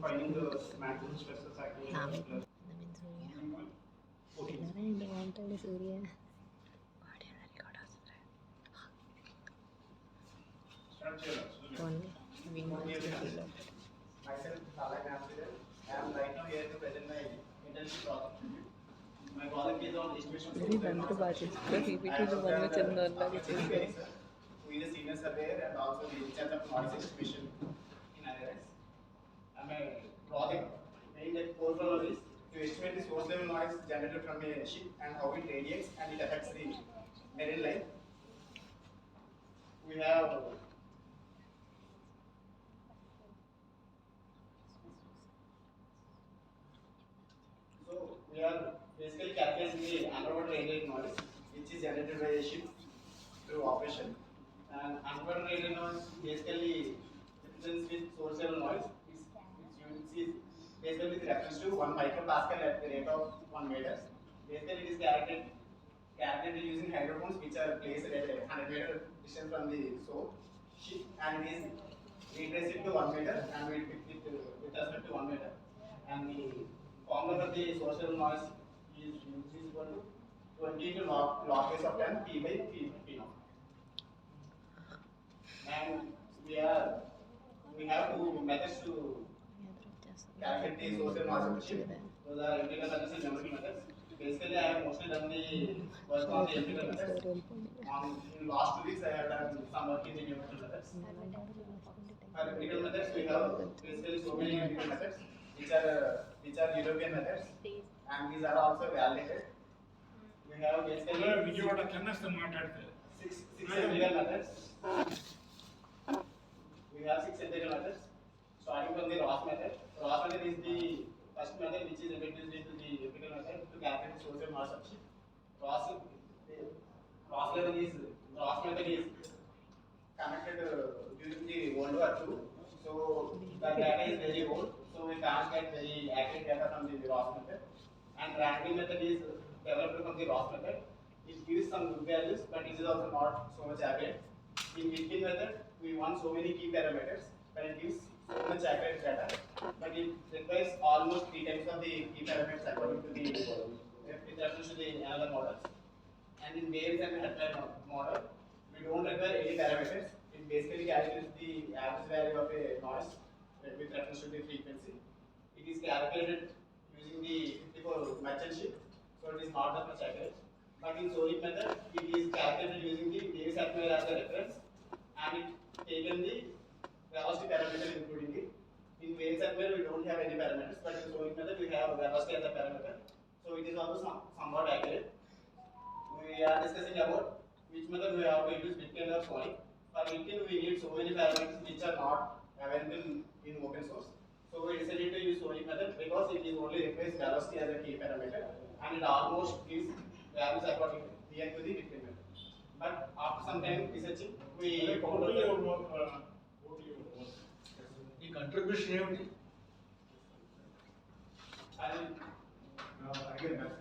finding the maximum stresses acting Naval. plus. Naval Surya. Okay. Narayan wanted Surya. Start here. Only Myself, Gyana Surya. I am right now here to present my internship project. My project is on estimation of Very wonderful project. PPT one which is not like it is. who is a senior surveyor and also the in charge of noise estimation in IRS. And my project main core problem is to estimate the source level noise generated from a ship and how it radiates and it affects the marine life. We have we are basically calculating the underwater radiated noise which is generated by a ship through operation. And underwater radiated noise basically represents with source level noise, which is basically with reference to 1 micropascal at the rate of 1 meter. Basically, it is calculated using hydrophones which are placed at a 100 meter distance from the ship, and it is retraced to 1 meter and we pick it with respect to 1 meter. And the formula for the source level noise is equal to 20 to log base of 10 p by p naught. And we have two methods to calculate the source level noise of the ship. Those are empirical methods and numerical methods. Basically, I have mostly done the work on the empirical methods. In last 2 weeks, I have done some work in the numerical methods. For empirical methods, we have basically so many empirical methods, which are European methods, and these are also validated. We have basically six empirical methods. We have 6 empirical methods, starting from the Ross method. Ross method is the first method which is introduced into the empirical method to calculate the source of mass of ship. Ross method is connected during the World War II, so the data is very old, so we can't get very accurate data from the Ross method. And ranking method is developed from the Ross method. It gives some good values, but it is also not so much accurate. In Witkin method, we want so many key parameters, but it gives so much accurate data, but it requires almost 3 times of the key parameters according to the with reference to the another models. And in Bayes and Hutler model, we don't require any parameters. It basically calculates the average value of a noise with reference to the frequency. It is calculated using the 54 merchant sheet, so it is not that much accurate. But in Sonic method, it is calculated using the Davis atmosphere as a reference, and it taken the velocity parameter including it. In Davis atmosphere, we don't have any parameters, but in Sonic method, we have velocity as a parameter, so it is also somewhat accurate. We are discussing about which method we have to use, Witkin or Sonic. For Witkin, we need so many parameters which are not available in open source. So we decided to use Sonic method because it is only requires velocity as a key parameter, and it almost gives values according to the Witkin method. But after some time researching, we found out that the contribution ఏమిటి? again message.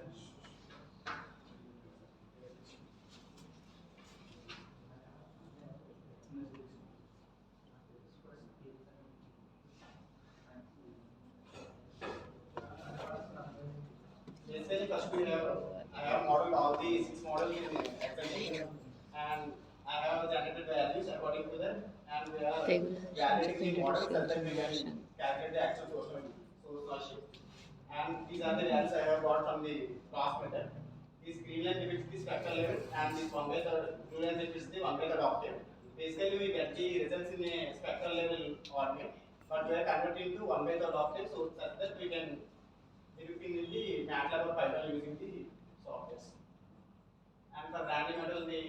Basically, first I have modeled all the 6 models in Excel, and I have generated values according to that, and we are validating the models so that we can calculate the actual source shift. And these are the values I have got from the class method. This green line depicts the spectral level, and this 1/3 blue line depicts the 1/3 octave. Basically, we get the results in a spectral level ordinate, but we are converting to 1/3 octave, so such that we can depicting in the MATLAB or Python using the softwares. And for random method, the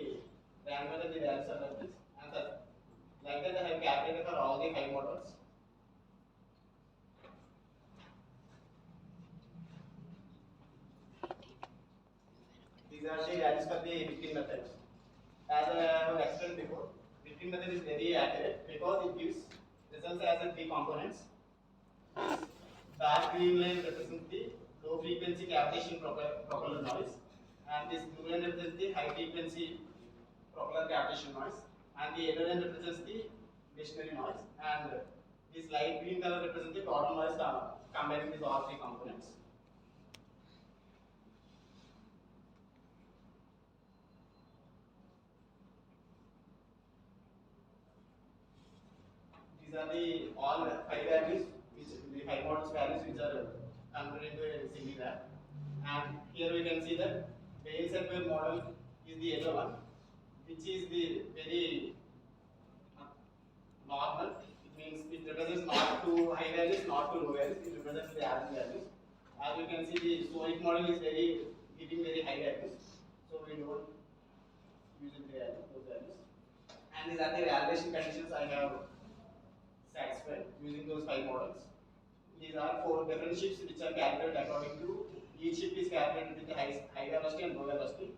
values are like this, and like that I have calculated for all the 5 models. These are the values for the Witkin method. As I have explained before, Witkin method is very accurate because it gives results as a 3 components. Dark green line represents the low frequency cavitation propeller noise, and this blue line represents the high frequency propeller cavitation noise, and the yellow line represents the stationary noise, and this This light green color represents the total noise combining these all three components. These are the all five values, which the five models values which are converted into a single graph. And here we can see that Bayes and Wave model is the yellow one, which is the very normal. It means it represents not too high values, not too low values. It represents the average values. As you can see, the Sonic model is giving very high values, so we don't use those values. And these are the validation conditions I have satisfied using those five models. These are four different ships which are calculated according to each ship is calculated with the high velocity and low velocity.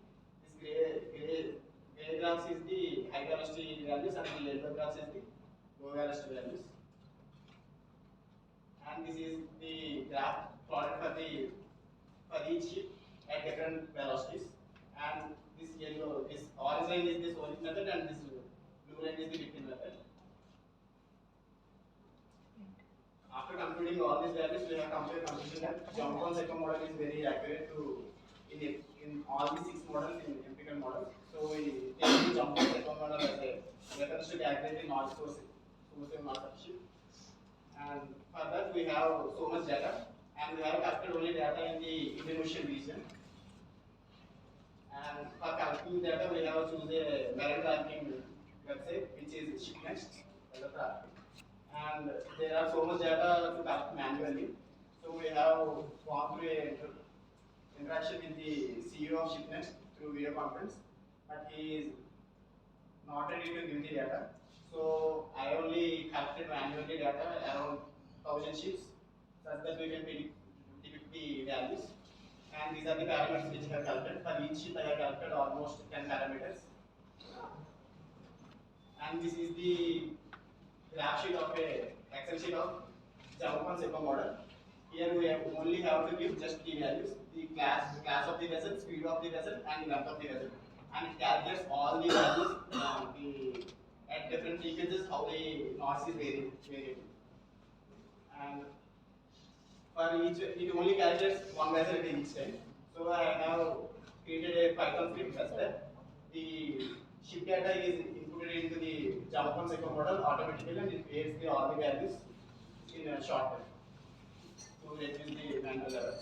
This gray graphs is the high velocity values and the yellow graphs is the low velocity values. And this is the graph plotted for each ship at different velocities. And this orange line is the Sonic method and this blue line is the Victim method. After computing all these values, we have come to a conclusion that jump on second model is very accurate in all the 6 models in empirical models. So we take the jump on second model as a reference to calculate the noise source and noise of ship. And for that we have so much data, and we have captured only data in the Indian Ocean region. And for calculating data, we have chosen a marine tracking website, which is ShipNext. And there are so much data to collect manually. So we have gone through an interaction with the CEO of ShipNext through video conference, but he is not ready to give the data. So I only collected manually data around 1,000 ships, such that we can depict the values. And these are the parameters which I have collected. For each ship, I have collected almost 10 parameters. And this is the graph sheet of a Excel sheet of Java Seco model. Here we only have to give just the values, the class of the vessel, speed of the vessel, and the length of the vessel. And it calculates all the values at different frequencies, how the noise is variable. And for each, it only calculates one vessel at each time. So I have created a Python script such that the ship data is inputted into the Java Seco model automatically, and it creates all the values in a short time to reduce the manual error.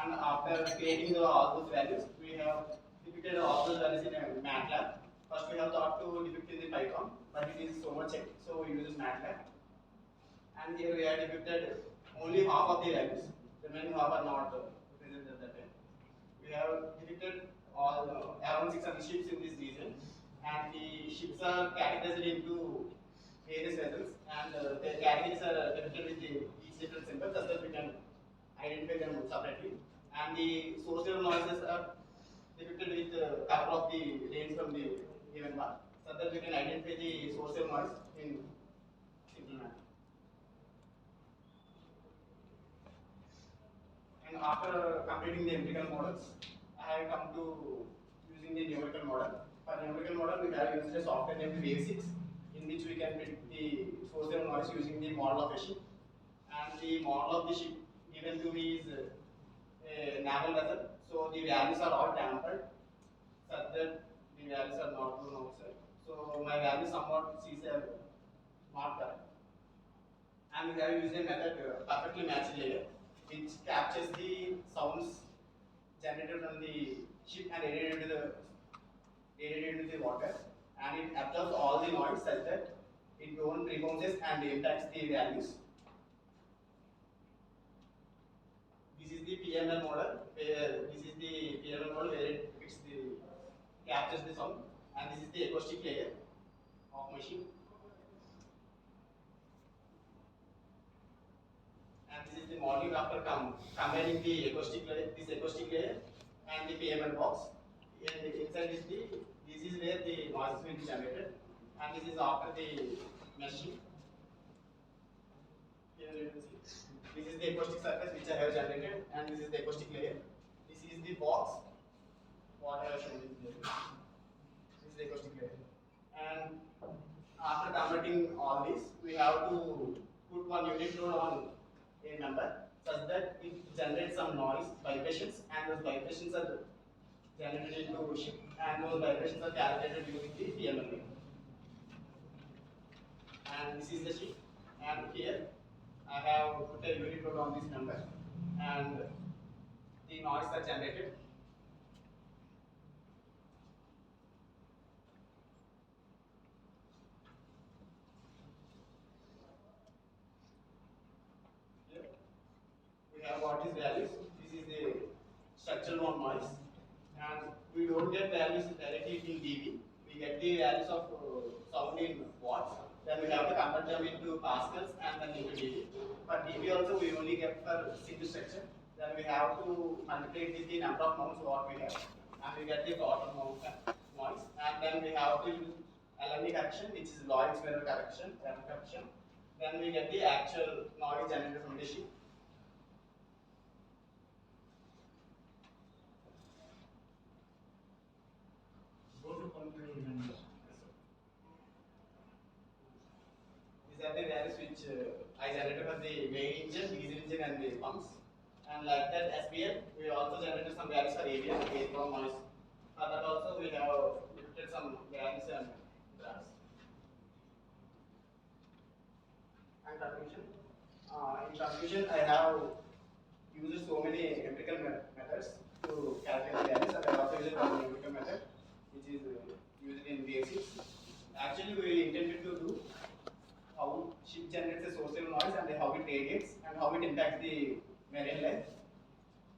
And after creating all those values, we have depicted all those values in a MATLAB. First, we have thought to depict in the Python, but it is so much heavy, so we use MATLAB. And here we have depicted only half of the values, the remaining half are not represented that way. We have depicted all around 600 ships in this region, and the ships are categorized into various vessels, and their categories are depicted with each different symbol, such that we can identify them separately. And the source level noises are depicted with a couple of the lanes from the given one, so that we can identify the source level noise in simple manner. And after completing the empirical models, I have come to using the numerical model. For numerical model, we have used a software named Wave6, in which we can predict the source level noise using the model of a ship. And the model of the ship given to me is a naval vessel, so the values are all tampered, such that the values are not known outside. So my value somewhat sees a not correct. And we have used a method perfectly matched layer, which captures the sounds generated from the ship and added into the water, and it absorbs all the noise such that it don't rebounces and impacts the values. This is the PML model. This is the PML model where it captures the sound, and this is the acoustic layer of machine. And this is the model after combining the acoustic layer and the PML box. Inside is this is where the noises will be generated, and this is after the meshing. Here you can see. This is the acoustic surface which I have generated, and this is the acoustic layer. This is the box. What I have shown is there. This is the acoustic layer. And after converting all this, we have to put one unit load on a number such that it generates some noise, vibrations, and those vibrations are generated into shift, and those vibrations are calculated using the PML. And this is the shift, and here I have put a unit load on this number, and the noise are generated. Here we have what is values. This is the structural one noise, and we don't get values directly in dB. We get the values of sound in watts. Then we have to convert them into pascals and then into dB. For dB also we only get for single structure. Then we have to multiply it with the number of mounts what we have, and we get the total noise. And then we have to use LME correction, which is Lloyd's mirror correction, error correction. Then we get the actual noise generated from the sheet. These are the values which I generated for the main engine, diesel engine, and the pumps. And like that SPL, we also generated some values for ABS, airborne noise. For that also we have inputted some values and graphs. And conclusion. In conclusion, I have used so many empirical methods to calculate the values, and I also used one empirical method which is used in basics. Actually, we intended to do how ship generates a source level noise and how it radiates and how it impacts the marine life.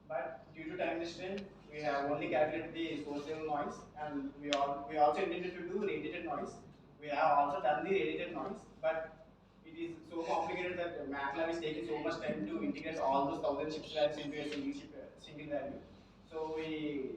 But due to time restraint, we have only calculated the source level noise, and we also intended to do radiated noise. We have also done the radiated noise, but it is so complicated that MATLAB is taking so much time to integrate all those 1,000 ships values into a single value. So we